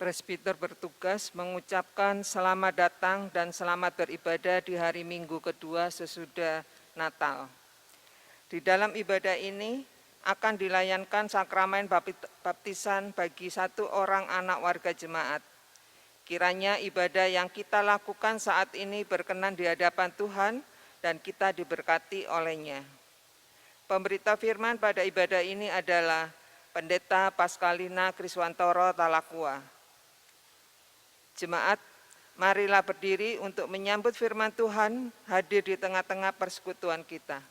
Presbiter bertugas mengucapkan selamat datang dan selamat beribadah di hari Minggu kedua sesudah Natal. Di dalam ibadah ini akan dilayankan sakramen baptisan bagi satu orang anak warga jemaat. Kiranya ibadah yang kita lakukan saat ini berkenan di hadapan Tuhan dan kita diberkati olehnya. Pemberita firman pada ibadah ini adalah Pendeta Paskalina Kriswantoro Talakua. Jemaat, marilah berdiri untuk menyambut firman Tuhan hadir di tengah-tengah persekutuan kita.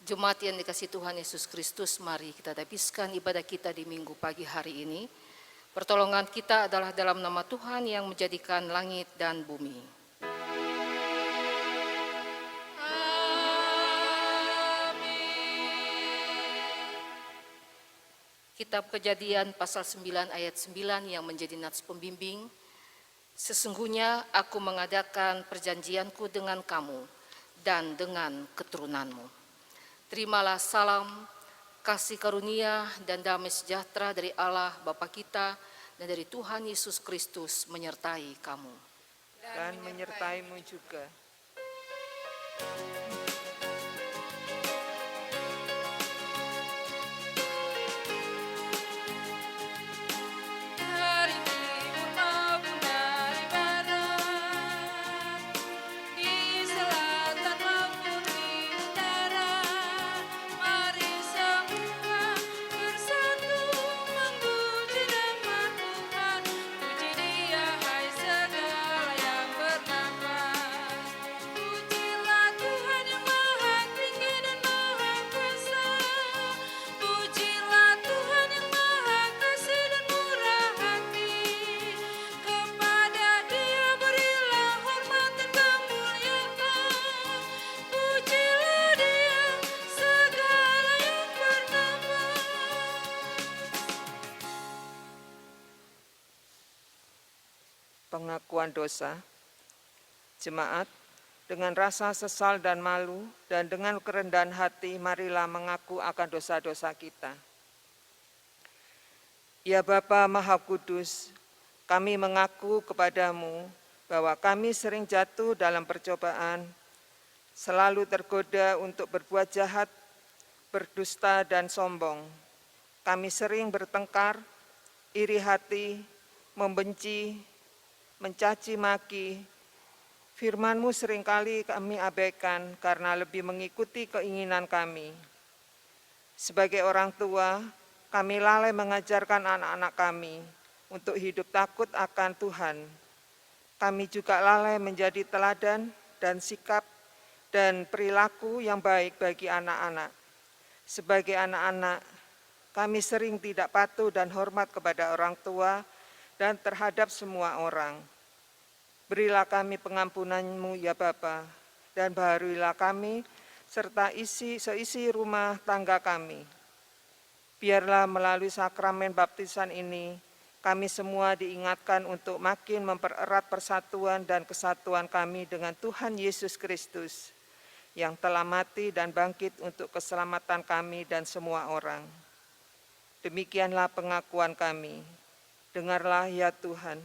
Jemaat yang dikasihi Tuhan Yesus Kristus, mari kita habiskan ibadah kita di minggu pagi hari ini. Pertolongan kita adalah dalam nama Tuhan yang menjadikan langit dan bumi. Kitab Kejadian pasal 9 ayat 9 yang menjadi nats pembimbing. Sesungguhnya aku mengadakan perjanjianku dengan kamu dan dengan keturunanmu. Terimalah salam, kasih karunia dan damai sejahtera dari Allah Bapa kita dan dari Tuhan Yesus Kristus menyertai kamu. Dan menyertaimu juga. Pengakuan dosa. Jemaat, dengan rasa sesal dan malu dan dengan kerendahan hati marilah mengaku akan dosa-dosa kita. Ya Bapa Maha Kudus, kami mengaku kepadamu bahwa kami sering jatuh dalam percobaan, selalu tergoda untuk berbuat jahat, berdusta dan sombong. Kami sering bertengkar, iri hati, membenci, mencaci maki. Firman-Mu seringkali kami abaikan karena lebih mengikuti keinginan kami. Sebagai orang tua, kami lalai mengajarkan anak-anak kami untuk hidup takut akan Tuhan. Kami juga lalai menjadi teladan dan sikap dan perilaku yang baik bagi anak-anak. Sebagai anak-anak, kami sering tidak patuh dan hormat kepada orang tua dan terhadap semua orang. Berilah kami pengampunan-Mu ya Bapa, dan baharuilah kami serta seisi rumah tangga kami. Biarlah melalui sakramen baptisan ini, kami semua diingatkan untuk makin mempererat persatuan dan kesatuan kami dengan Tuhan Yesus Kristus, yang telah mati dan bangkit untuk keselamatan kami dan semua orang. Demikianlah pengakuan kami. Dengarlah ya Tuhan.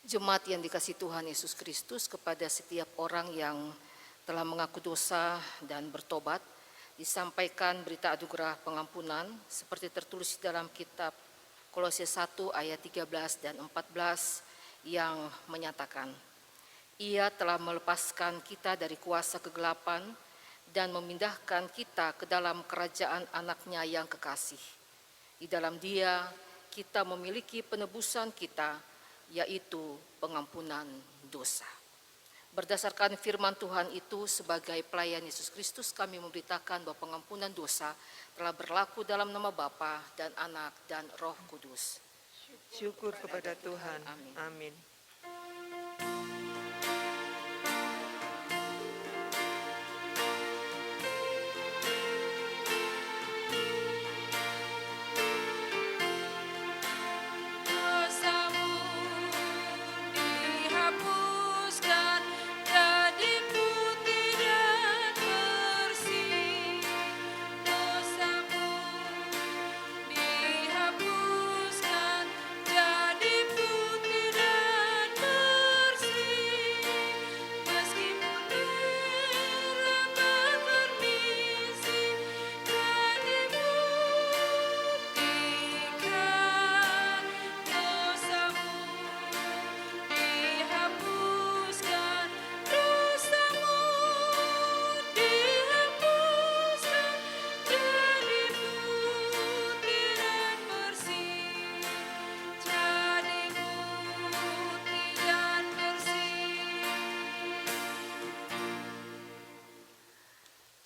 Jemaat yang dikasihi Tuhan Yesus Kristus, kepada setiap orang yang telah mengaku dosa dan bertobat, disampaikan berita anugerah pengampunan seperti tertulis dalam kitab Kolose 1 ayat 13 dan 14 yang menyatakan, Ia telah melepaskan kita dari kuasa kegelapan dan memindahkan kita ke dalam kerajaan anaknya yang kekasih. Di dalam Dia kita memiliki penebusan kita, yaitu pengampunan dosa. Berdasarkan firman Tuhan itu, sebagai pelayan Yesus Kristus, kami memberitakan bahwa pengampunan dosa telah berlaku dalam nama Bapa dan Anak dan Roh Kudus. Syukur kepada Tuhan. Amin. Amin.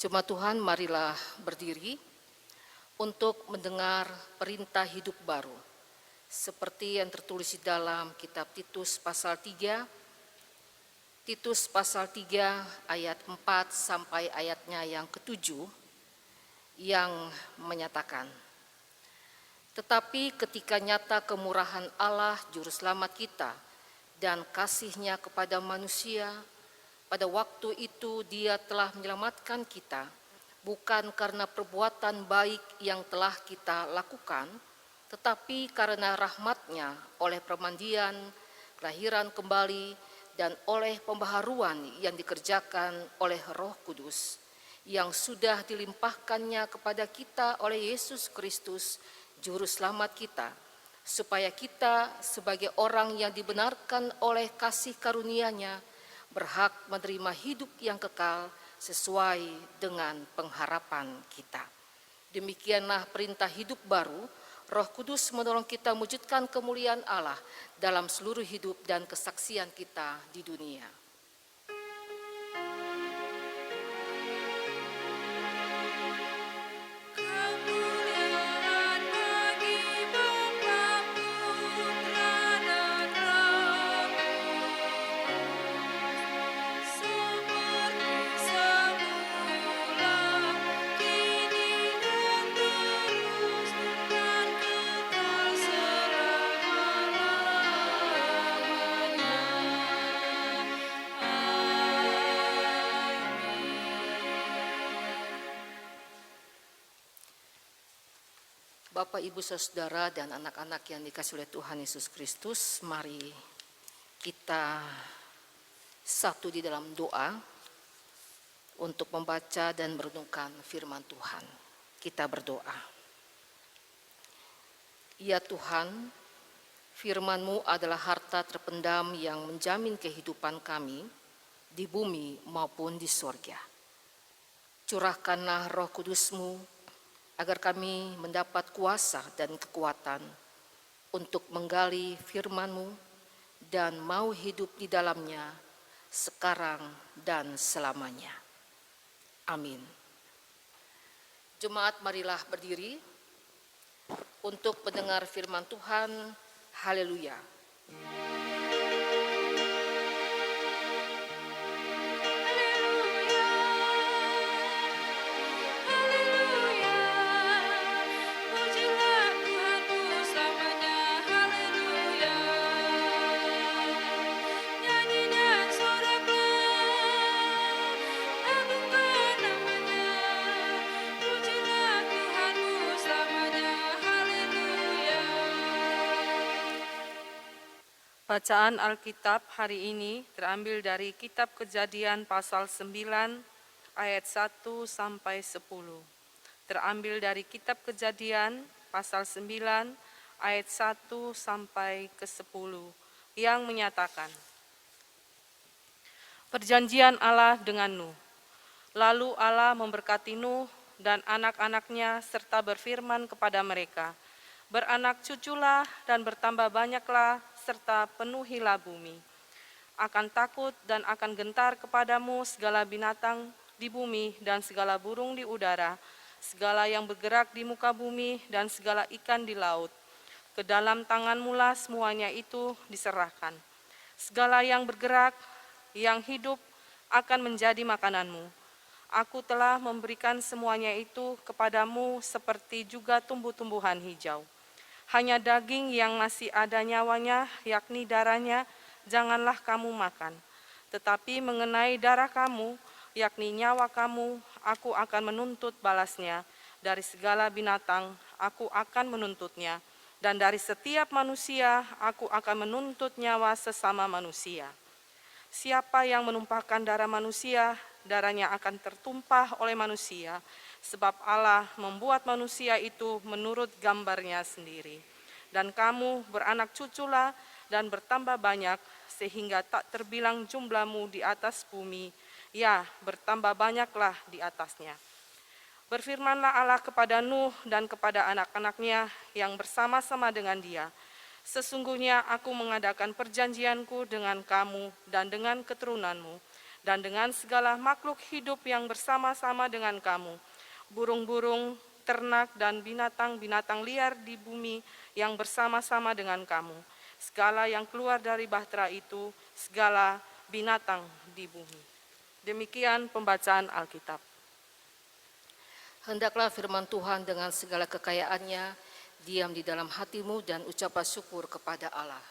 Jemaat Tuhan, marilah berdiri untuk mendengar perintah hidup baru, seperti yang tertulis di dalam kitab Titus pasal 3, Titus pasal 3 ayat 4 sampai ayatnya yang ke-7, yang menyatakan, Tetapi ketika nyata kemurahan Allah Juru Selamat kita dan kasih-Nya kepada manusia, pada waktu itu Dia telah menyelamatkan kita, bukan karena perbuatan baik yang telah kita lakukan, tetapi karena rahmat-Nya oleh permandian, kelahiran kembali, dan oleh pembaharuan yang dikerjakan oleh Roh Kudus, yang sudah dilimpahkannya kepada kita oleh Yesus Kristus, Juru Selamat kita, supaya kita sebagai orang yang dibenarkan oleh kasih karunia-Nya, berhak menerima hidup yang kekal sesuai dengan pengharapan kita. Demikianlah perintah hidup baru, Roh Kudus menolong kita mewujudkan kemuliaan Allah dalam seluruh hidup dan kesaksian kita di dunia. Bapak, Ibu, Saudara, dan anak-anak yang dikasihi oleh Tuhan Yesus Kristus, mari kita satu di dalam doa untuk membaca dan merenungkan firman Tuhan. Kita berdoa. Ya Tuhan, firman-Mu adalah harta terpendam yang menjamin kehidupan kami di bumi maupun di sorga. Curahkanlah Roh Kudus-Mu agar kami mendapat kuasa dan kekuatan untuk menggali firman-Mu dan mau hidup di dalamnya sekarang dan selamanya. Amin. Jemaat, marilah berdiri untuk mendengar firman Tuhan. Haleluya. Bacaan Alkitab hari ini terambil dari Kitab Kejadian pasal 9 ayat 1 sampai 10. Terambil dari Kitab Kejadian pasal 9 ayat 1 sampai ke 10 yang menyatakan, Perjanjian Allah dengan Nuh. Lalu Allah memberkati Nuh dan anak-anaknya serta berfirman kepada mereka, Beranak cuculah dan bertambah banyaklah serta penuhilah bumi. Akan takut dan akan gentar kepadamu segala binatang di bumi dan segala burung di udara, segala yang bergerak di muka bumi dan segala ikan di laut. Ke dalam tanganmu-lah semuanya itu diserahkan. Segala yang bergerak, yang hidup akan menjadi makananmu. Aku telah memberikan semuanya itu kepadamu seperti juga tumbuh-tumbuhan hijau. Hanya daging yang masih ada nyawanya, yakni darahnya, janganlah kamu makan. Tetapi mengenai darah kamu, yakni nyawa kamu, aku akan menuntut balasnya. Dari segala binatang, aku akan menuntutnya. Dan dari setiap manusia, aku akan menuntut nyawa sesama manusia. Siapa yang menumpahkan darah manusia, darahnya akan tertumpah oleh manusia, sebab Allah membuat manusia itu menurut gambarnya sendiri. Dan kamu beranak cuculah dan bertambah banyak, sehingga tak terbilang jumlahmu di atas bumi, ya bertambah banyaklah di atasnya. Berfirmanlah Allah kepada Nuh dan kepada anak-anaknya yang bersama-sama dengan dia, Sesungguhnya aku mengadakan perjanjianku dengan kamu dan dengan keturunanmu, dan dengan segala makhluk hidup yang bersama-sama dengan kamu, burung-burung, ternak, dan binatang-binatang liar di bumi yang bersama-sama dengan kamu, segala yang keluar dari bahtera itu, segala binatang di bumi. Demikian pembacaan Alkitab. Hendaklah firman Tuhan dengan segala kekayaannya diam di dalam hatimu dan ucaplah syukur kepada Allah.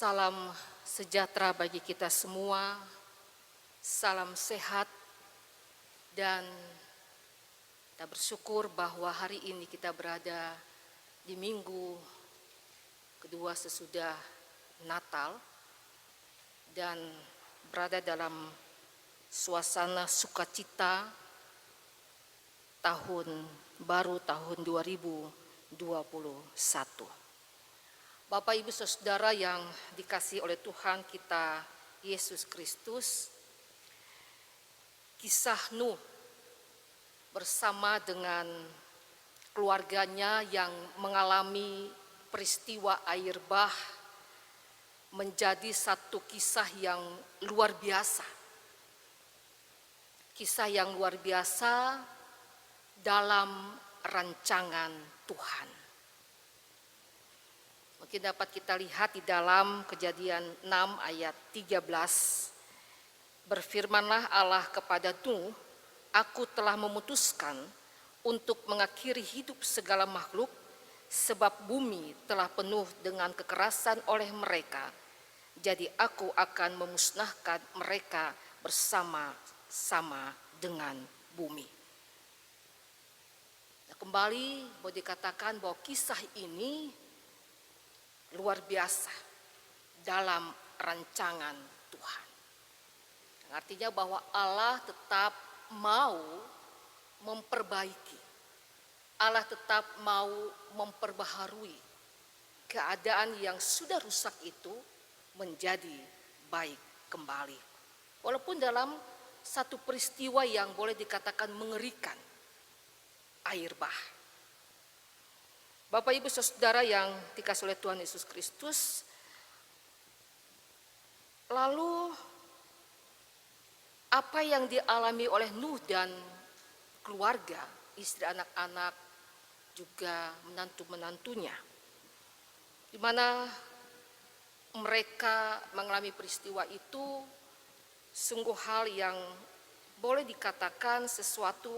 Salam sejahtera bagi kita semua. Salam sehat dan kita bersyukur bahwa hari ini kita berada di minggu kedua sesudah Natal dan berada dalam suasana sukacita tahun baru tahun 2021. Bapak Ibu Saudara yang dikasihi oleh Tuhan kita Yesus Kristus, kisah Nuh bersama dengan keluarganya yang mengalami peristiwa air bah menjadi satu kisah yang luar biasa. Kisah yang luar biasa dalam rancangan Tuhan. Mungkin dapat kita lihat di dalam Kejadian 6 ayat 13. Berfirmanlah Allah kepada Nuh, aku telah memutuskan untuk mengakhiri hidup segala makhluk, sebab bumi telah penuh dengan kekerasan oleh mereka. Jadi aku akan memusnahkan mereka bersama-sama dengan bumi. Nah, kembali mau dikatakan bahwa kisah ini luar biasa dalam rancangan Tuhan. Artinya bahwa Allah tetap mau memperbaiki, Allah tetap mau memperbaharui keadaan yang sudah rusak itu menjadi baik kembali. Walaupun dalam satu peristiwa yang boleh dikatakan mengerikan, air bah. Bapak Ibu Saudara yang dikasihi oleh Tuhan Yesus Kristus, lalu apa yang dialami oleh Nuh dan keluarga, istri, anak-anak, juga menantu-menantunya, di mana mereka mengalami peristiwa itu sungguh hal yang boleh dikatakan sesuatu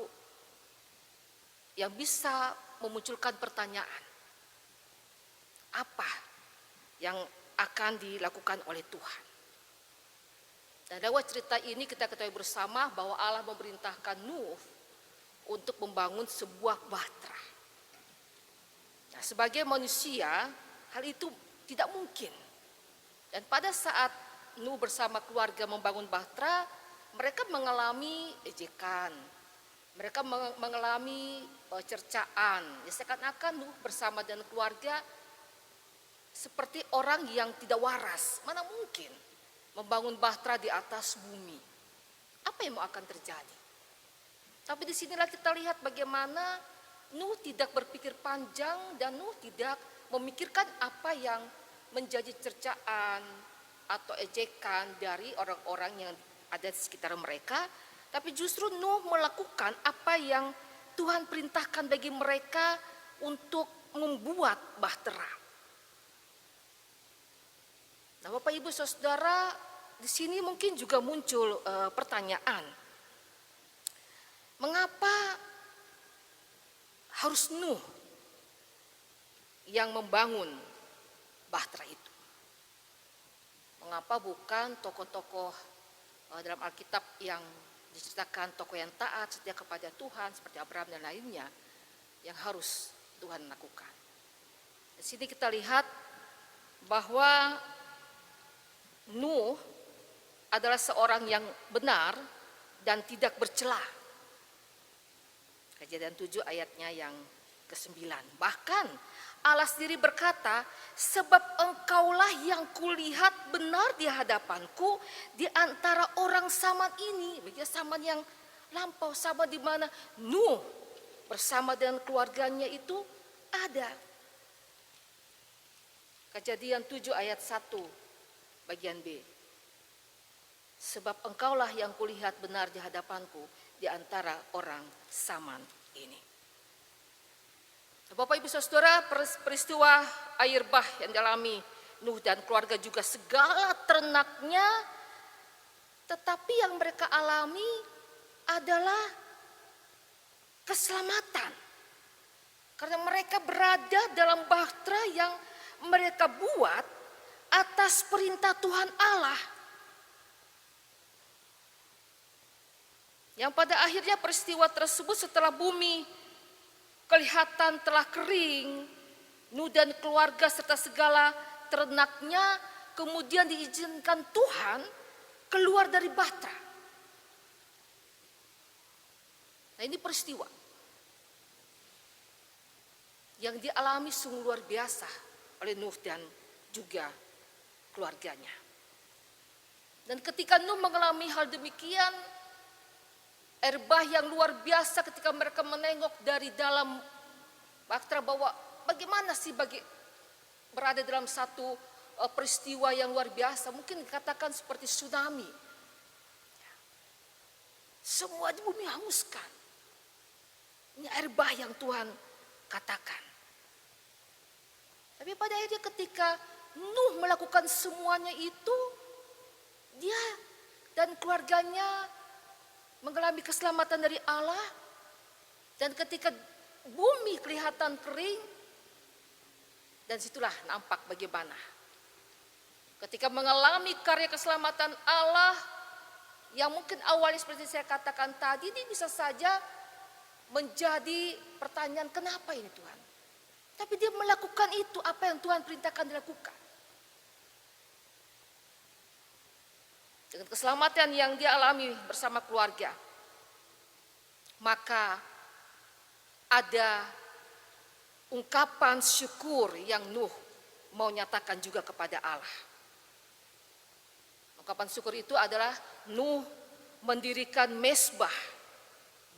yang bisa memunculkan pertanyaan. Apa yang akan dilakukan oleh Tuhan? Dan lewat cerita ini kita ketahui bersama bahwa Allah memerintahkan Nuh untuk membangun sebuah bahtera. Nah, sebagai manusia, hal itu tidak mungkin. Dan pada saat Nuh bersama keluarga membangun bahtera, mereka mengalami ejekan, mereka mengalami cercaan. Ya, seakan-akan Nuh bersama dan keluarga seperti orang yang tidak waras. Mana mungkin membangun bahtera di atas bumi? Apa yang mau akan terjadi? Tapi disinilah kita lihat bagaimana Nuh tidak berpikir panjang dan Nuh tidak memikirkan apa yang menjadi cercaan atau ejekan dari orang-orang yang ada di sekitar mereka, tapi justru Nuh melakukan apa yang Tuhan perintahkan bagi mereka untuk membuat bahtera. Nah, Bapak Ibu Saudara, di sini mungkin juga muncul pertanyaan. Mengapa harus Nuh yang membangun bahtera itu? Mengapa bukan tokoh-tokoh dalam Alkitab yang diceritakan tokoh yang taat, setia kepada Tuhan seperti Abraham dan lainnya yang harus Tuhan lakukan? Di sini kita lihat bahwa Nuh adalah seorang yang benar dan tidak bercela. Kejadian 7 ayatnya yang ke-9. Bahkan Allah sendiri berkata, sebab engkaulah yang kulihat benar di hadapanku di antara orang zaman ini. Zaman yang lampau, zaman di mana Nuh bersama dengan keluarganya itu ada. Kejadian 7 ayat 1 bagian B. Sebab engkaulah yang kulihat benar di hadapanku di antara orang zaman ini. Bapak Ibu Saudara, peristiwa air bah yang dialami Nuh dan keluarga juga segala ternaknya, tetapi yang mereka alami adalah keselamatan. Karena mereka berada dalam bahtera yang mereka buat atas perintah Tuhan Allah. Yang pada akhirnya peristiwa tersebut setelah bumi kelihatan telah kering, Nuh dan keluarga serta segala ternaknya kemudian diizinkan Tuhan keluar dari Bahtera. Nah, ini peristiwa yang dialami sungguh luar biasa oleh Nuh dan juga keluarganya. Dan ketika Nuh mengalami hal demikian, air bah yang luar biasa ketika mereka menengok dari dalam Bahtera bahwa bagaimana sih berada dalam satu peristiwa yang luar biasa, mungkin dikatakan seperti tsunami. Semua di bumi hanguskan. Ini air bah yang Tuhan katakan. Tapi pada akhirnya ketika Nuh melakukan semuanya itu, dia dan keluarganya mengalami keselamatan dari Allah. Dan ketika bumi kelihatan kering, dan situlah nampak bagaimana ketika mengalami karya keselamatan Allah yang mungkin awalnya seperti saya katakan tadi, ini bisa saja menjadi pertanyaan, kenapa ini Tuhan? Tapi dia melakukan itu, apa yang Tuhan perintahkan dilakukan. Dengan keselamatan yang dia alami bersama keluarga, maka ada ungkapan syukur yang Nuh mau nyatakan juga kepada Allah. Ungkapan syukur itu adalah Nuh mendirikan mezbah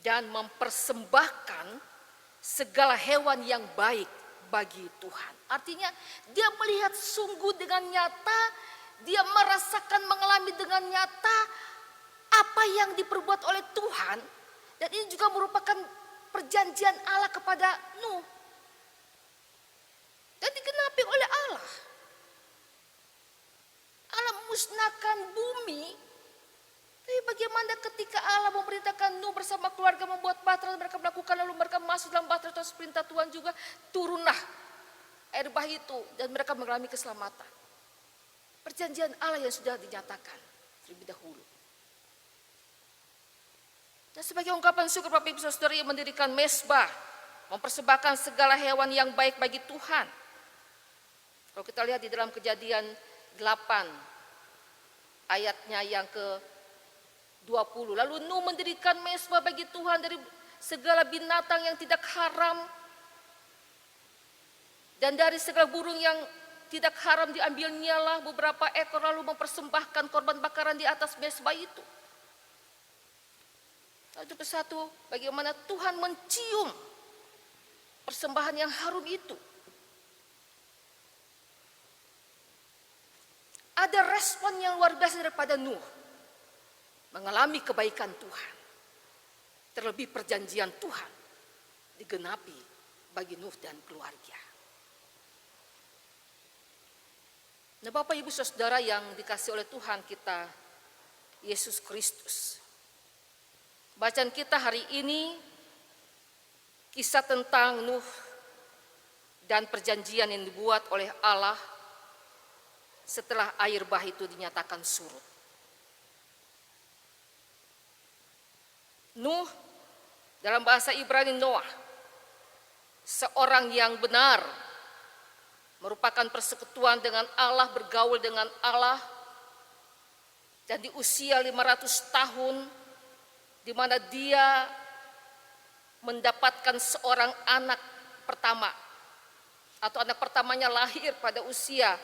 dan mempersembahkan segala hewan yang baik bagi Tuhan. Artinya dia melihat sungguh dengan nyata, dia merasakan mengalami dengan nyata apa yang diperbuat oleh Tuhan. Dan ini juga merupakan perjanjian Allah kepada Nuh. Dan digenapi oleh Allah. Allah memusnahkan bumi. Tapi bagaimana ketika Allah memerintahkan Nuh bersama keluarga membuat bahtera, mereka melakukan, lalu mereka masuk dalam bahtera atas perintah Tuhan juga, turunlah air bah itu dan mereka mengalami keselamatan. Perjanjian Allah yang sudah dinyatakan terlebih dahulu. Dan sebagai ungkapan syukur Bapak Ibu Saudara yang mendirikan mezbah, mempersembahkan segala hewan yang baik bagi Tuhan. Kalau kita lihat di dalam Kejadian 8 ayatnya yang ke-20. Lalu Nuh mendirikan mezbah bagi Tuhan dari segala binatang yang tidak haram dan dari segala burung yang tidak haram diambilnya lah beberapa ekor, lalu mempersembahkan korban bakaran di atas mezbah itu. Satu persatu bagaimana Tuhan mencium persembahan yang harum itu. Ada respon yang luar biasa daripada Nuh mengalami kebaikan Tuhan. Terlebih perjanjian Tuhan digenapi bagi Nuh dan keluarga. Nah, Bapak Ibu Saudara yang dikasihi oleh Tuhan kita Yesus Kristus. Bacaan kita hari ini kisah tentang Nuh dan perjanjian yang dibuat oleh Allah setelah air bah itu dinyatakan surut. Nuh dalam bahasa Ibrani Noah, seorang yang benar, merupakan persekutuan dengan Allah, bergaul dengan Allah, dan di usia 500 tahun di mana dia mendapatkan seorang anak pertama, atau anak pertamanya lahir pada usia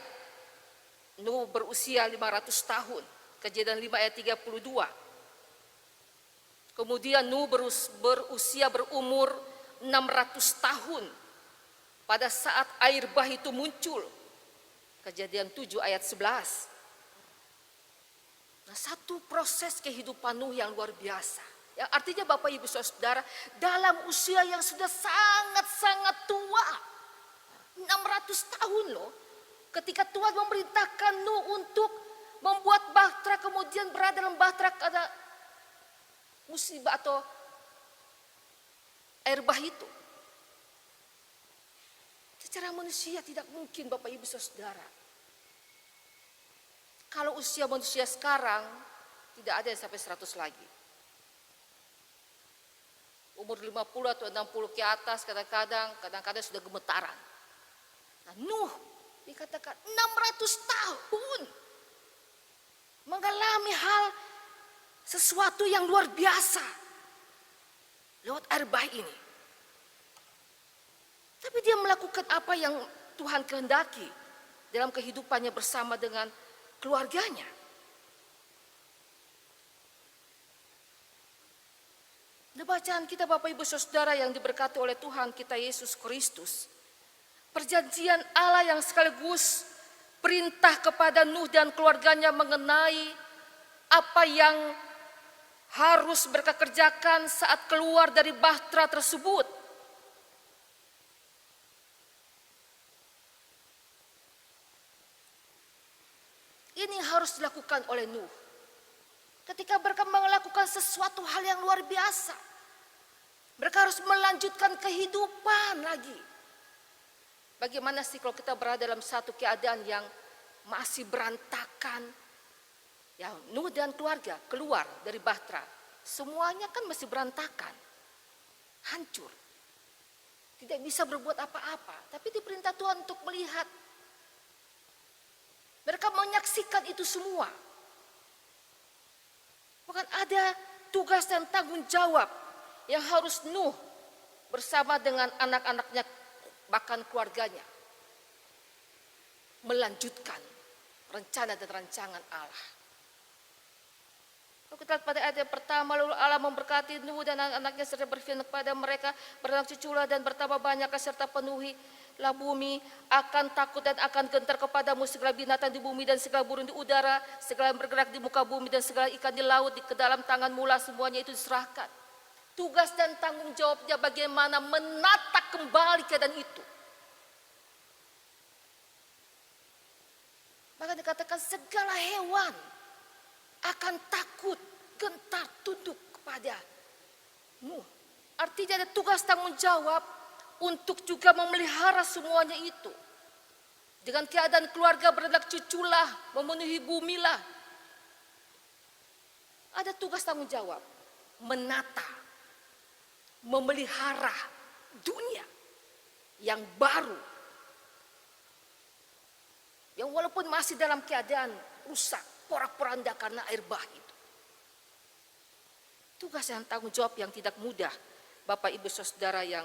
Nuh berusia 500 tahun. Kejadian 5 ayat 32. Kemudian Nuh berusia berumur 600 tahun pada saat air bah itu muncul. Kejadian 7 ayat 11. Nah, satu proses kehidupan Nuh yang luar biasa. Yang artinya Bapak Ibu Saudara, dalam usia yang sudah sangat-sangat tua, 600 tahun loh, ketika Tuhan memerintahkan Nuh untuk membuat bahtera, kemudian berada dalam bahtera karena musibah atau air bah itu. Secara manusia tidak mungkin Bapak Ibu Saudara. Kalau usia manusia sekarang tidak ada yang sampai 100 lagi. umur 50 atau 60 ke atas, kadang-kadang sudah gemetaran. Nah, Nuh dikatakan 600 tahun mengalami hal sesuatu yang luar biasa lewat air bah ini. Tapi dia melakukan apa yang Tuhan kehendaki dalam kehidupannya bersama dengan keluarganya. Di bacaan kita Bapak Ibu Saudara yang diberkati oleh Tuhan kita Yesus Kristus, perjanjian Allah yang sekaligus perintah kepada Nuh dan keluarganya mengenai apa yang harus mereka kerjakan saat keluar dari bahtera tersebut. Ini harus dilakukan oleh Nuh. Ketika mereka melakukan sesuatu hal yang luar biasa, mereka harus melanjutkan kehidupan lagi. Bagaimana sih kalau kita berada dalam satu keadaan yang masih berantakan? Ya, Nuh dan keluarga keluar dari bahtera, semuanya kan masih berantakan, hancur. Tidak bisa berbuat apa-apa, tapi diperintah Tuhan untuk melihat. Mereka menyaksikan itu semua. Bahkan ada tugas dan tanggung jawab yang harus Nuh bersama dengan anak-anaknya, bahkan keluarganya, melanjutkan rencana dan rancangan Allah. Kalau kita lihat pada ayat yang pertama, lalu Allah memberkati Nuh dan anak-anaknya serta berfirman kepada mereka, beranak cuculah dan bertambah banyak serta penuhilah bumi, akan takut dan akan gentar kepadamu segala binatang di bumi dan segala burung di udara, segala yang bergerak di muka bumi dan segala ikan di laut, ke dalam tanganmu lah semuanya itu diserahkan. Tugas dan tanggung jawabnya bagaimana menata kembali keadaan itu. Bahkan dikatakan segala hewan akan takut, gentar, tunduk kepada Nuh. Artinya ada tugas tanggung jawab untuk juga memelihara semuanya itu. Dengan keadaan keluarga beranak cuculah, memenuhi bumilah. Ada tugas tanggung jawab, menata, memelihara dunia yang baru. Yang walaupun masih dalam keadaan rusak, porak-poranda karena air bah itu. Tugas dan tanggung jawab yang tidak mudah, Bapak Ibu Saudara yang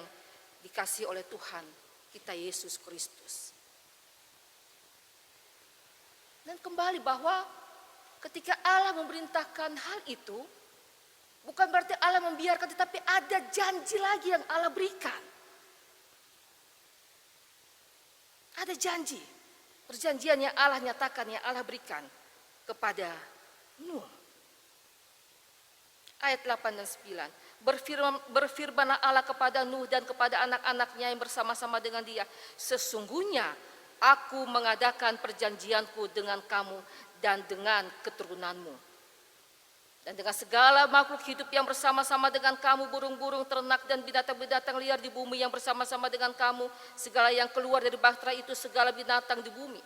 dikasihi oleh Tuhan kita Yesus Kristus. Dan kembali bahwa ketika Allah memerintahkan hal itu, bukan berarti Allah membiarkan, tetapi ada janji lagi yang Allah berikan. Ada janji, perjanjian yang Allah nyatakan, yang Allah berikan kepada Nuh. Ayat 8 dan 9. Berfirmanlah Allah kepada Nuh dan kepada anak-anaknya yang bersama-sama dengan dia. Sesungguhnya aku mengadakan perjanjianku dengan kamu dan dengan keturunanmu. Dan dengan segala makhluk hidup yang bersama-sama dengan kamu, burung-burung, ternak dan binatang-binatang liar di bumi yang bersama-sama dengan kamu, segala yang keluar dari bahtera itu, segala binatang di bumi.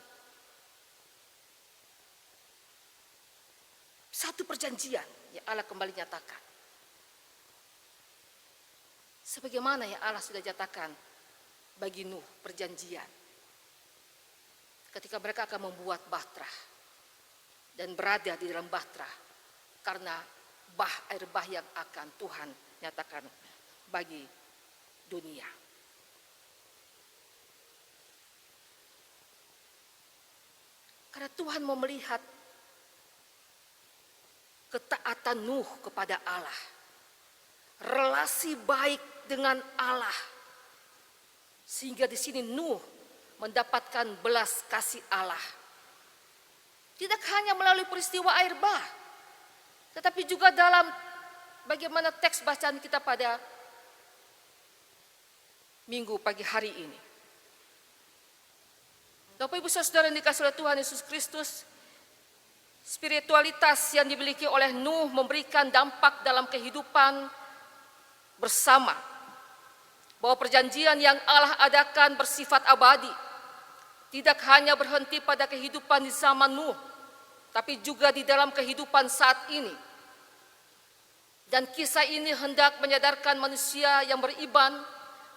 Satu perjanjian yang Allah kembali nyatakan. Sebagaimana yang Allah sudah nyatakan bagi Nuh perjanjian. Ketika mereka akan membuat bahtera dan berada di dalam bahtera karena air bah yang akan Tuhan nyatakan bagi dunia. Karena Tuhan mau melihat ketaatan Nuh kepada Allah, relasi baik dengan Allah, sehingga di sini Nuh mendapatkan belas kasih Allah. Tidak hanya melalui peristiwa air bah, tetapi juga dalam bagaimana teks bacaan kita pada minggu pagi hari ini. Bapak Ibu Saudara yang dikasihi oleh Tuhan Yesus Kristus, spiritualitas yang dimiliki oleh Nuh memberikan dampak dalam kehidupan bersama. Bahwa perjanjian yang Allah adakan bersifat abadi. Tidak hanya berhenti pada kehidupan di zaman Nuh, tapi juga di dalam kehidupan saat ini. Dan kisah ini hendak menyadarkan manusia yang beriman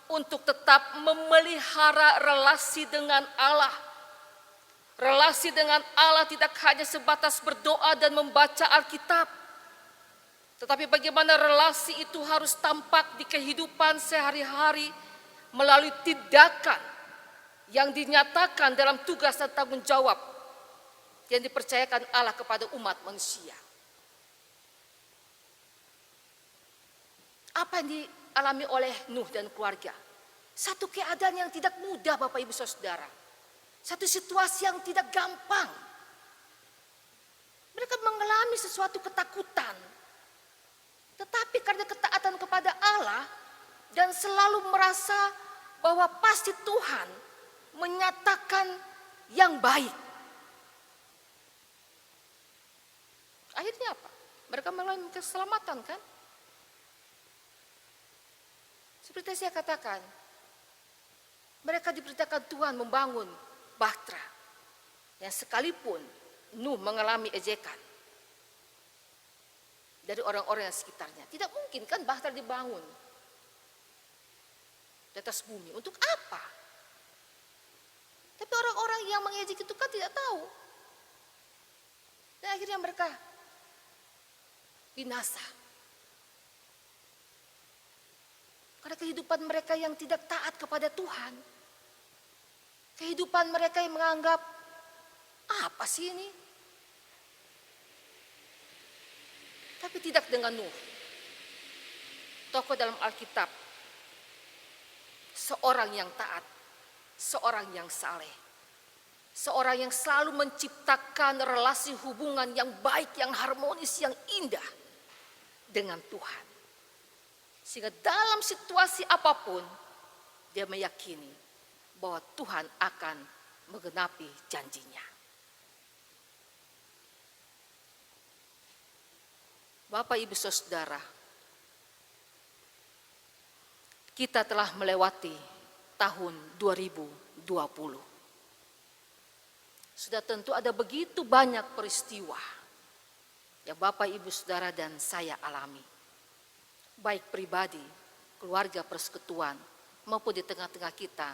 untuk tetap memelihara relasi dengan Allah. Relasi dengan Allah tidak hanya sebatas berdoa dan membaca Alkitab, tetapi bagaimana relasi itu harus tampak di kehidupan sehari-hari melalui tindakan yang dinyatakan dalam tugas dan tanggung jawab yang dipercayakan Allah kepada umat manusia. Apa yang dialami oleh Nuh dan keluarga? Satu keadaan yang tidak mudah, Bapak Ibu Saudara. Satu situasi yang tidak gampang. Mereka mengalami sesuatu ketakutan. Tetapi karena ketaatan kepada Allah dan selalu merasa bahwa pasti Tuhan menyatakan yang baik. Akhirnya apa? Mereka mengalami keselamatan, kan? Seperti saya katakan, mereka diperintahkan Tuhan membangun bahtera yang sekalipun Nuh mengalami ejekan dari orang-orang yang sekitarnya. Tidak mungkin kan bahtera dibangun di atas bumi. Untuk apa? Tapi orang-orang yang mengejek itu kan tidak tahu. Dan akhirnya mereka binasa. Karena kehidupan mereka yang tidak taat kepada Tuhan. Kehidupan mereka yang menganggap, apa sih ini? Tapi tidak dengan Nuh. Tokoh dalam Alkitab. Seorang yang taat. Seorang yang saleh. Seorang yang selalu menciptakan relasi hubungan yang baik, yang harmonis, yang indah dengan Tuhan. Sehingga dalam situasi apapun, dia meyakini bahwa Tuhan akan menggenapi janjinya. Bapak, Ibu, Saudara, kita telah melewati tahun 2020. Sudah tentu ada begitu banyak peristiwa yang Bapak, Ibu, Saudara, dan saya alami. Baik pribadi, keluarga, persekutuan, maupun di tengah-tengah kita,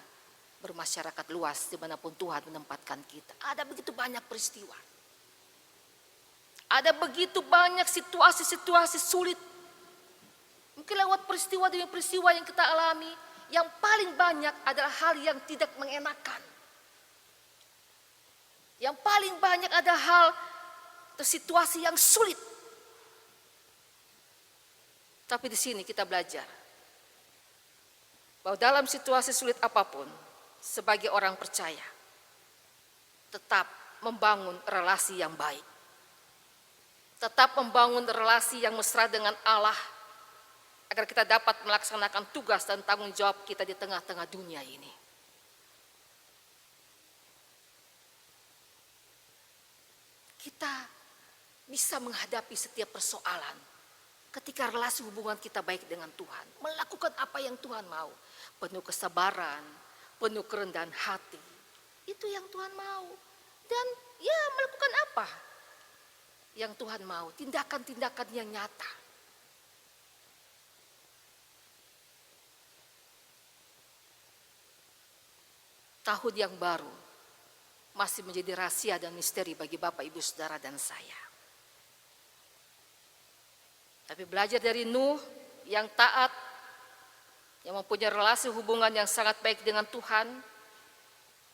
bermasyarakat luas dimanapun Tuhan menempatkan kita. Ada begitu banyak peristiwa. Ada begitu banyak situasi-situasi sulit. Mungkin lewat peristiwa demi peristiwa yang kita alami, yang paling banyak adalah hal yang tidak mengenakan. Yang paling banyak ada hal atau situasi yang sulit. Tapi di sini kita belajar bahwa dalam situasi sulit apapun, sebagai orang percaya, tetap membangun relasi yang baik. Tetap membangun relasi yang mesra dengan Allah, agar kita dapat melaksanakan tugas dan tanggung jawab kita di tengah-tengah dunia ini. Kita bisa menghadapi setiap persoalan ketika relasi hubungan kita baik dengan Tuhan. Melakukan apa yang Tuhan mau. Penuh kesabaran, penuh kerendahan hati. Itu yang Tuhan mau. Dan ya melakukan apa yang Tuhan mau. Tindakan-tindakan yang nyata. Tahun yang baru masih menjadi rahasia dan misteri bagi Bapak, Ibu, Saudara, dan saya. Tapi belajar dari Nuh yang taat, yang mempunyai relasi hubungan yang sangat baik dengan Tuhan,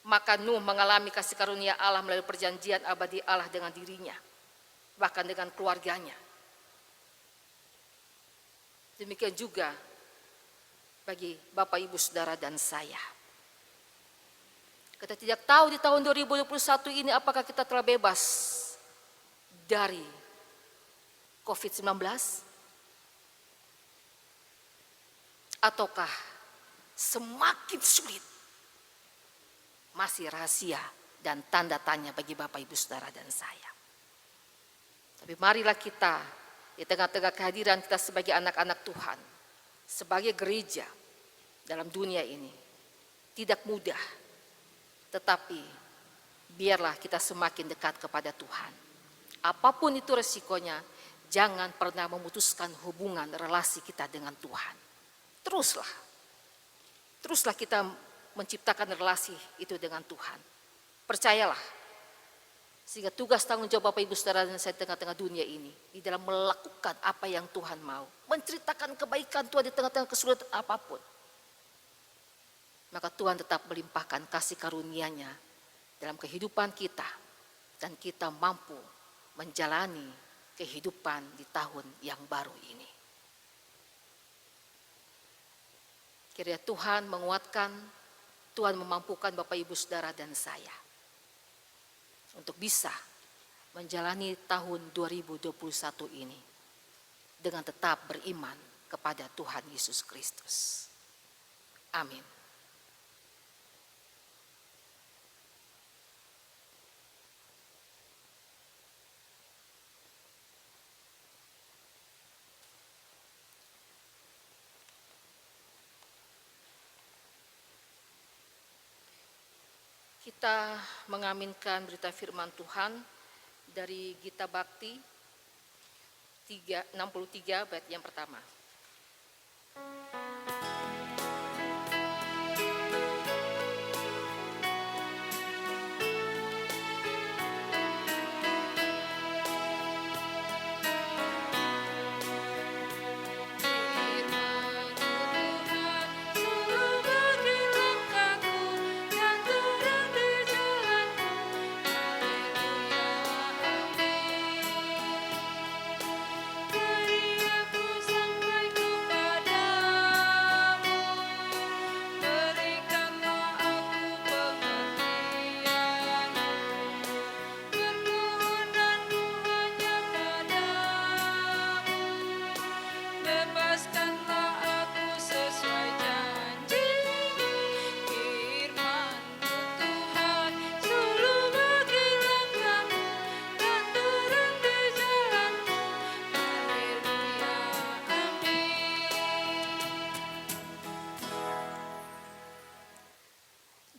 maka Nuh mengalami kasih karunia Allah melalui perjanjian abadi Allah dengan dirinya, bahkan dengan keluarganya. Demikian juga bagi Bapak, Ibu, Saudara, dan saya. Kita tidak tahu di tahun 2021 ini apakah kita telah bebas dari COVID-19 ataukah semakin sulit. Masih rahasia dan tanda tanya bagi Bapak, Ibu, Saudara, dan saya. Tapi marilah kita di tengah-tengah kehadiran kita sebagai anak-anak Tuhan, sebagai gereja dalam dunia ini, tidak mudah, tetapi biarlah kita semakin dekat kepada Tuhan. Apapun itu resikonya, Jangan pernah memutuskan hubungan relasi kita dengan Tuhan. Teruslah kita menciptakan relasi itu dengan Tuhan. Percayalah, sehingga tugas tanggung jawab Bapak Ibu Saudara dan saya di tengah-tengah dunia ini, di dalam melakukan apa yang Tuhan mau, menceritakan kebaikan Tuhan di tengah-tengah kesulitan apapun, maka Tuhan tetap melimpahkan kasih karunia-Nya dalam kehidupan kita, dan kita mampu menjalani kehidupan di tahun yang baru ini. Kiranya Tuhan menguatkan, Tuhan memampukan Bapak Ibu Saudara dan saya untuk bisa menjalani tahun 2021 ini dengan tetap beriman kepada Tuhan Yesus Kristus. Amin. Kita mengaminkan berita firman Tuhan dari Gita Bakti 63 bait yang pertama.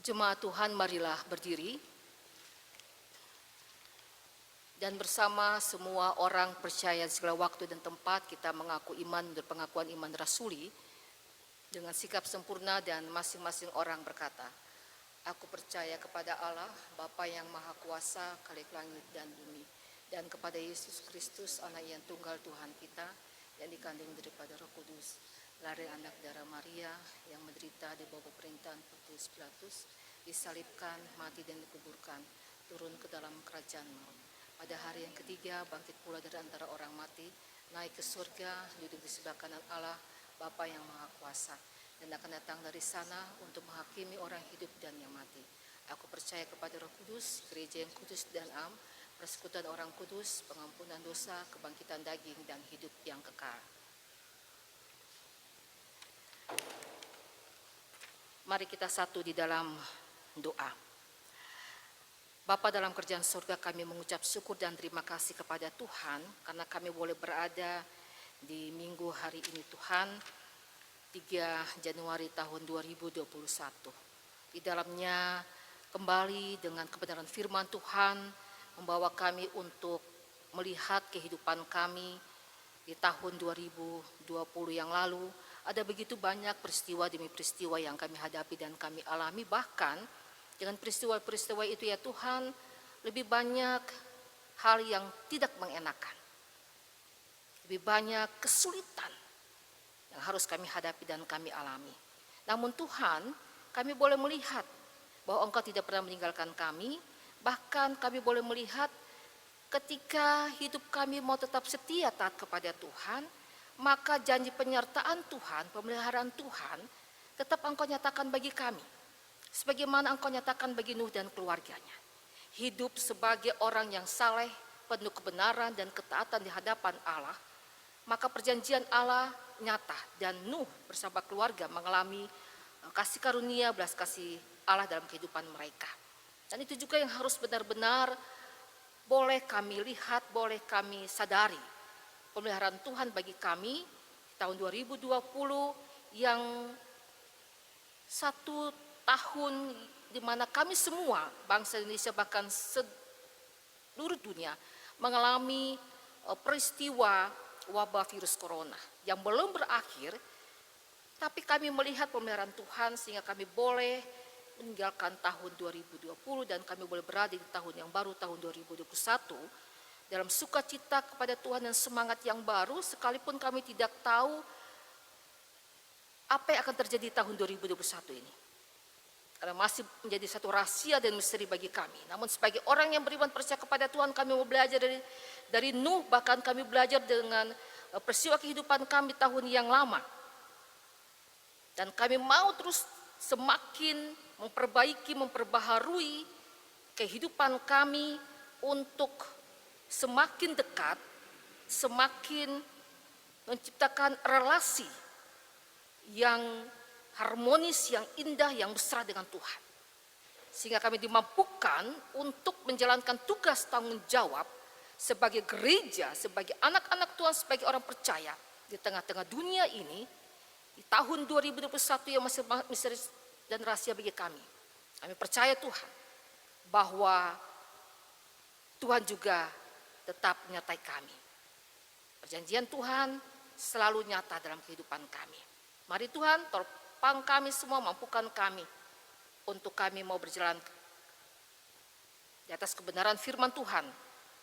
Jemaat Tuhan, marilah berdiri dan bersama semua orang percaya di segala waktu dan tempat kita mengaku iman dan pengakuan iman rasuli dengan sikap sempurna, dan masing-masing orang berkata, aku percaya kepada Allah, Bapa yang Maha Kuasa, Khalik langit dan bumi, dan kepada Yesus Kristus, anak yang tunggal Tuhan kita, yang dikandung daripada Roh Kudus, lahir anak darah Maria, yang menderita di bawah pemerintahan Pontius Pilatus, disalibkan, mati dan dikuburkan, turun ke dalam kerajaan maut. Pada hari yang ketiga bangkit pula dari antara orang mati, naik ke surga, duduk di sebelah kanan Allah, Bapa yang Maha Kuasa, dan akan datang dari sana untuk menghakimi orang hidup dan yang mati. Aku percaya kepada Roh Kudus, gereja yang kudus dan am, persekutuan orang kudus, pengampunan dosa, kebangkitan daging, dan hidup yang kekal. Mari kita satu di dalam doa. Bapa dalam kerajaan surga, kami mengucap syukur dan terima kasih kepada Tuhan karena kami boleh berada di minggu hari ini Tuhan, 3 Januari tahun 2021. Di dalamnya kembali dengan kebenaran firman Tuhan membawa kami untuk melihat kehidupan kami di tahun 2020 yang lalu. Ada begitu banyak peristiwa demi peristiwa yang kami hadapi dan kami alami, bahkan dengan peristiwa-peristiwa itu ya Tuhan, lebih banyak hal yang tidak mengenakan. Lebih banyak kesulitan yang harus kami hadapi dan kami alami. Namun Tuhan, kami boleh melihat bahwa Engkau tidak pernah meninggalkan kami, bahkan kami boleh melihat ketika hidup kami mau tetap setia taat kepada Tuhan, maka janji penyertaan Tuhan, pemeliharaan Tuhan tetap Engkau nyatakan bagi kami. Sebagaimana Engkau nyatakan bagi Nuh dan keluarganya. Hidup sebagai orang yang saleh, penuh kebenaran dan ketaatan di hadapan Allah, maka perjanjian Allah nyata dan Nuh bersama keluarga mengalami kasih karunia, belas kasih Allah dalam kehidupan mereka. Dan itu juga yang harus benar-benar boleh kami lihat, boleh kami sadari. Pemeliharaan Tuhan bagi kami tahun 2020 yang satu tahun di mana kami semua bangsa Indonesia bahkan seluruh dunia mengalami peristiwa wabah virus corona yang belum berakhir, tapi kami melihat pemeliharaan Tuhan sehingga kami boleh meninggalkan tahun 2020 dan kami boleh berada di tahun yang baru, tahun 2021, dalam sukacita kepada Tuhan dan semangat yang baru, sekalipun kami tidak tahu apa yang akan terjadi di tahun 2021 ini. Karena masih menjadi satu rahasia dan misteri bagi kami. Namun sebagai orang yang beriman percaya kepada Tuhan, kami mau belajar dari Nuh, bahkan kami belajar dengan peristiwa kehidupan kami tahun yang lama. Dan kami mau terus semakin memperbaiki, memperbaharui kehidupan kami untuk semakin dekat, semakin menciptakan relasi yang harmonis, yang indah, yang besar dengan Tuhan. Sehingga kami dimampukan untuk menjalankan tugas tanggung jawab sebagai gereja, sebagai anak-anak Tuhan, sebagai orang percaya di tengah-tengah dunia ini, di tahun 2021 yang masih misteri dan rahasia bagi kami. Kami percaya Tuhan bahwa Tuhan juga tetap menyertai kami. Perjanjian Tuhan selalu nyata dalam kehidupan kami. Mari Tuhan topang kami semua, mampukan kami untuk kami mau berjalan di atas kebenaran firman Tuhan,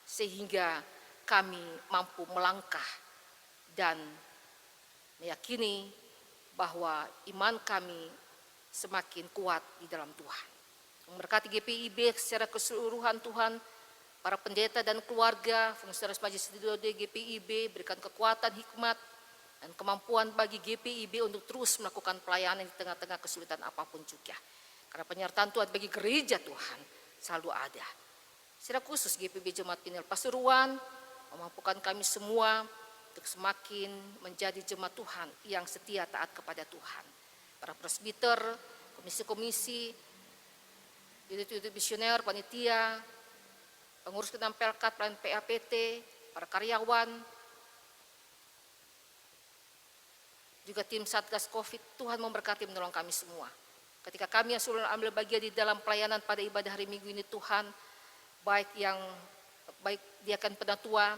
sehingga kami mampu melangkah dan meyakini bahwa iman kami semakin kuat di dalam Tuhan. Memberkati GPIB secara keseluruhan Tuhan, para pendeta dan keluarga, fungsionaris Majelis Sinode GPIB, berikan kekuatan, hikmat, dan kemampuan bagi GPIB untuk terus melakukan pelayanan di tengah-tengah kesulitan apapun juga. Karena penyertaan Tuhan bagi gereja Tuhan selalu ada. Secara khusus GPIB Jemaat Pinel Pasuruan memampukan kami semua untuk semakin menjadi jemaat Tuhan yang setia taat kepada Tuhan. Para presbiter, komisi-komisi, unit-unit misioner, panitia, pengurus Kedam Pelkat, pelayan PAPT, para karyawan, juga tim Satgas Covid, Tuhan memberkati menolong kami semua. Ketika kami yang sudah ambil bagian di dalam pelayanan pada ibadah hari Minggu ini, Tuhan, baik diakan penatua,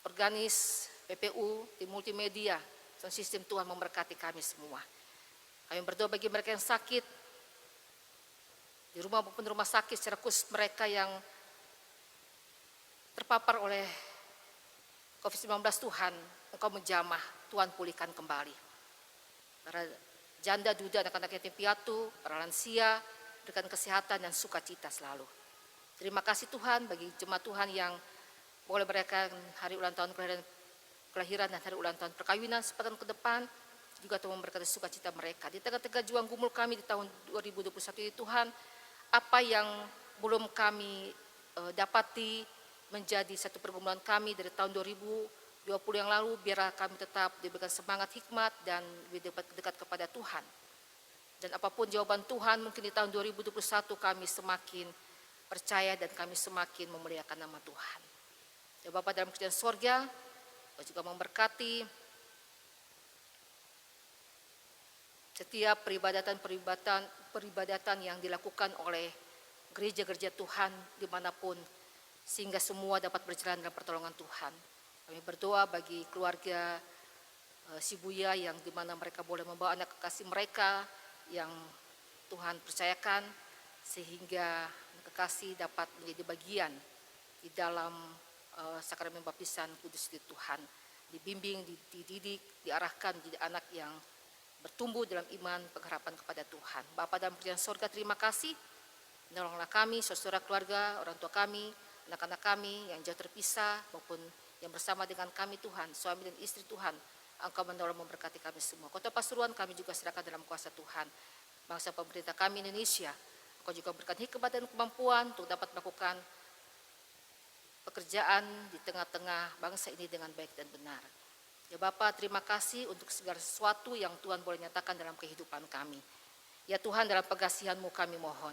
organis, PPU, tim multimedia, dan sistem, Tuhan memberkati kami semua. Kami berdoa bagi mereka yang sakit, di rumah maupun rumah sakit, secara khusus mereka yang terpapar oleh COVID-19, Tuhan, Engkau menjamah, Tuhan pulihkan kembali. Para janda, duda, anak-anak yatim piatu, para lansia, berikan kesehatan dan sukacita selalu. Terima kasih Tuhan bagi jemaat Tuhan yang boleh merayakan hari ulang tahun kelahiran dan hari ulang tahun perkawinan sepekan ke depan, juga Tuhan memberkati sukacita mereka. Di tengah-tengah juang gumul kami di tahun 2021 ini, Tuhan, apa yang belum kami dapati menjadi satu pergumulan kami dari tahun 2020 yang lalu, biar kami tetap diberikan semangat, hikmat, dan lebih dekat kepada Tuhan. Dan apapun jawaban Tuhan, mungkin di tahun 2021 kami semakin percaya dan kami semakin memuliakan nama Tuhan. Ya Bapa dalam kerajaan sorga, Kau juga memberkati setiap peribadatan yang dilakukan oleh gereja-gereja Tuhan dimanapun, sehingga semua dapat berjalan dalam pertolongan Tuhan. Kami berdoa bagi keluarga Sibuya yang dimana mereka boleh membawa anak kekasih mereka yang Tuhan percayakan, sehingga anak kekasih dapat menjadi bagian di dalam sakramen baptisan kudus di Tuhan, dibimbing, dididik, diarahkan menjadi anak yang bertumbuh dalam iman, pengharapan kepada Tuhan. Bapa dalam kerajaan sorga, terima kasih, menolonglah kami, saudara keluarga, orang tua kami, anak-anak kami yang jauh terpisah maupun yang bersama dengan kami Tuhan, suami dan istri Tuhan, Engkau menolong memberkati kami semua. Kota Pasuruan kami juga serahkan dalam kuasa Tuhan. Bangsa pemerintah kami Indonesia, Engkau juga berikan hikmat dan kemampuan untuk dapat melakukan pekerjaan di tengah-tengah bangsa ini dengan baik dan benar. Ya Bapa, terima kasih untuk segala sesuatu yang Tuhan boleh nyatakan dalam kehidupan kami. Ya Tuhan, dalam pengasihan-Mu kami mohon.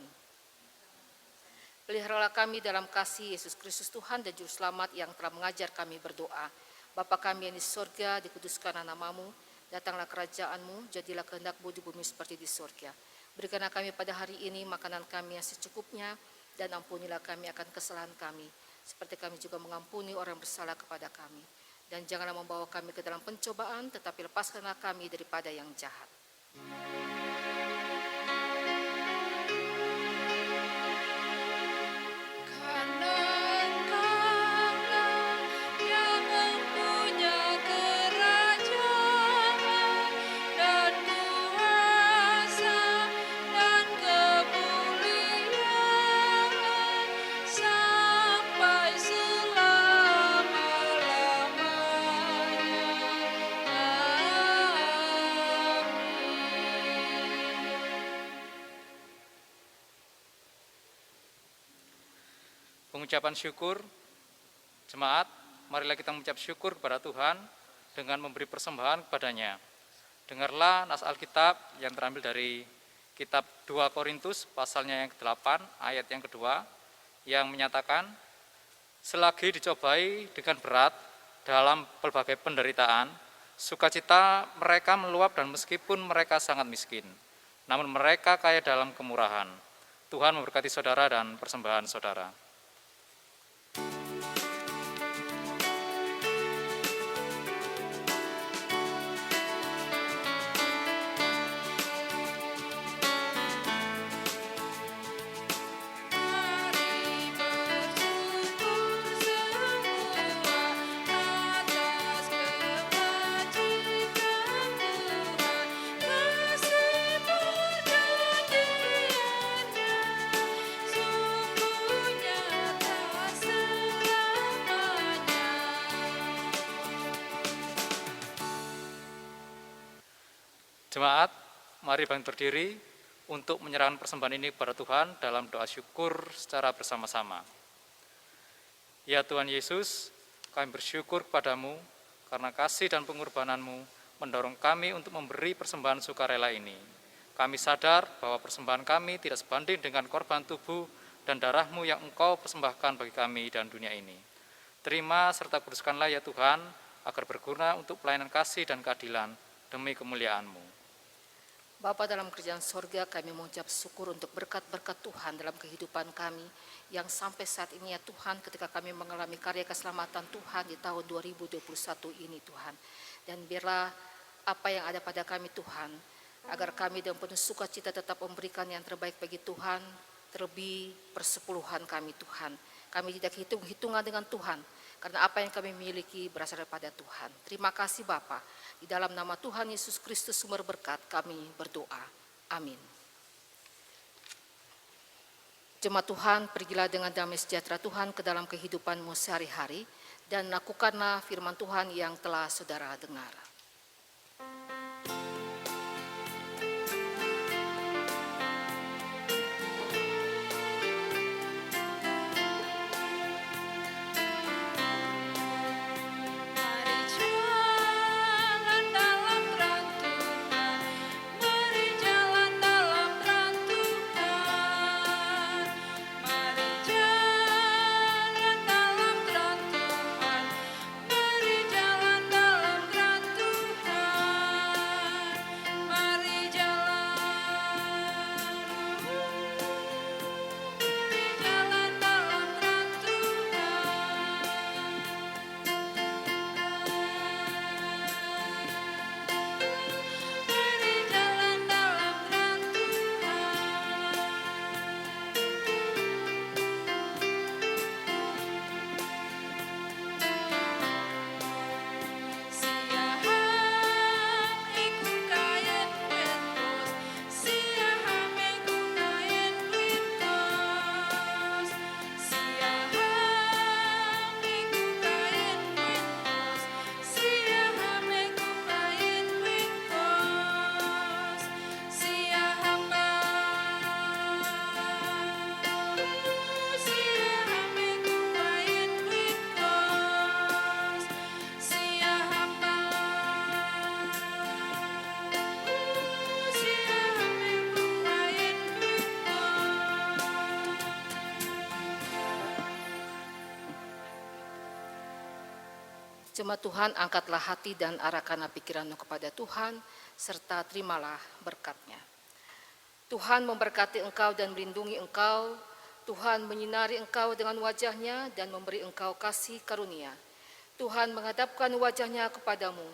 Peliharalah kami dalam kasih Yesus Kristus Tuhan dan Juru Selamat yang telah mengajar kami berdoa. Bapa kami yang di sorga, dikuduskanlah nama-Mu, datanglah kerajaan-Mu, jadilah kehendak-Mu di bumi seperti di sorga. Berikanlah kami pada hari ini makanan kami yang secukupnya, dan ampunilah kami akan kesalahan kami, seperti kami juga mengampuni orang bersalah kepada kami. Dan janganlah membawa kami ke dalam pencobaan, tetapi lepaskanlah kami daripada yang jahat. Pengucapan syukur, jemaat, marilah kita mengucap syukur kepada Tuhan dengan memberi persembahan kepadanya. Dengarlah nas Alkitab yang terambil dari kitab 2 Korintus pasalnya yang ke-8 ayat yang kedua yang menyatakan, selagi dicobai dengan berat dalam pelbagai penderitaan, sukacita mereka meluap dan meskipun mereka sangat miskin, namun mereka kaya dalam kemurahan. Tuhan memberkati saudara dan persembahan saudara. Jemaat, mari bangkit berdiri untuk menyerahkan persembahan ini kepada Tuhan dalam doa syukur secara bersama-sama. Ya Tuhan Yesus, kami bersyukur kepadamu karena kasih dan pengorbananmu mendorong kami untuk memberi persembahan sukarela ini. Kami sadar bahwa persembahan kami tidak sebanding dengan korban tubuh dan darahmu yang engkau persembahkan bagi kami dan dunia ini. Terima serta kuduskanlah ya Tuhan, agar berguna untuk pelayanan kasih dan keadilan demi kemuliaan-Mu. Bapa dalam kerajaan sorga, kami mengucap syukur untuk berkat-berkat Tuhan dalam kehidupan kami yang sampai saat ini ya Tuhan, ketika kami mengalami karya keselamatan Tuhan di tahun 2021 ini Tuhan. Dan biarlah apa yang ada pada kami Tuhan, agar kami dengan penuh sukacita tetap memberikan yang terbaik bagi Tuhan, terlebih persepuluhan kami Tuhan. Kami tidak hitung-hitungan dengan Tuhan, karena apa yang kami miliki berasal daripada Tuhan. Terima kasih Bapa. Di dalam nama Tuhan Yesus Kristus sumber berkat kami berdoa. Amin. Jemaat Tuhan, pergilah dengan damai sejahtera Tuhan ke dalam kehidupanmu sehari-hari dan lakukanlah firman Tuhan yang telah saudara dengar. Jemaat Tuhan, angkatlah hati dan arahkanlah pikiranmu kepada Tuhan, serta terimalah berkat-Nya. Tuhan memberkati engkau dan melindungi engkau. Tuhan menyinari engkau dengan wajah-Nya dan memberi engkau kasih karunia. Tuhan menghadapkan wajah-Nya kepadamu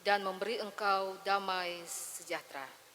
dan memberi engkau damai sejahtera.